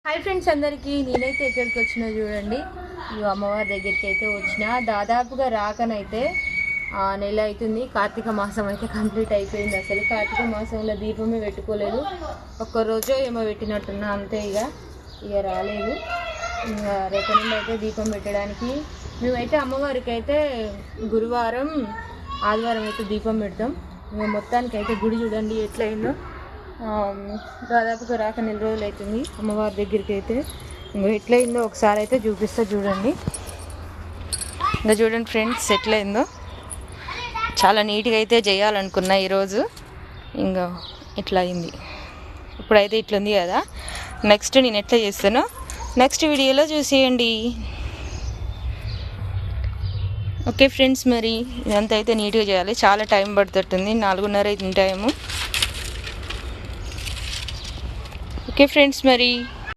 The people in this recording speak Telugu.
హాయ్ ఫ్రెండ్స్ అందరికీ, నేనైతే ఎక్కడికి వచ్చినా చూడండి, అమ్మవారి దగ్గరికి అయితే వచ్చిన. దాదాపుగా రాకనైతే నెల అవుతుంది. కార్తీక మాసం అయితే కంప్లీట్ అయిపోయింది. అసలు కార్తీక మాసంలో దీపమే పెట్టుకోలేదు, ఒక్కరోజు ఏమో పెట్టినట్టున్నా అంతే. ఇక రాలేదు. ఇంకా రేపటి నుండి అయితే దీపం పెట్టడానికి మేమైతే అమ్మవారికి అయితే గురువారం ఆదివారం అయితే దీపం పెడతాం. ఇంకా మొత్తానికి అయితే గుడి చూడండి ఎట్లయిందో. దాదాపుగా రాక నెల రోజులు అవుతుంది అమ్మవారి దగ్గరికి అయితే. ఇంకా ఎట్లయిందో ఒకసారి అయితే చూపిస్తా చూడండి. ఇంకా చూడండి ఫ్రెండ్స్ ఎట్లయిందో. చాలా నీట్గా అయితే చేయాలనుకున్నా ఈరోజు, ఇంకా ఇట్లా అయింది. ఇప్పుడైతే ఇట్లుంది కదా, నెక్స్ట్ నేను ఎట్లా చేస్తానో నెక్స్ట్ వీడియోలో చూసేయండి. ఓకే ఫ్రెండ్స్, మరి ఇదంతా అయితే నీట్గా చేయాలి. చాలా టైం పడుతుంది, 4:30 అవుతుంది టైము. ఓకే ఫ్రెండ్స్, మరి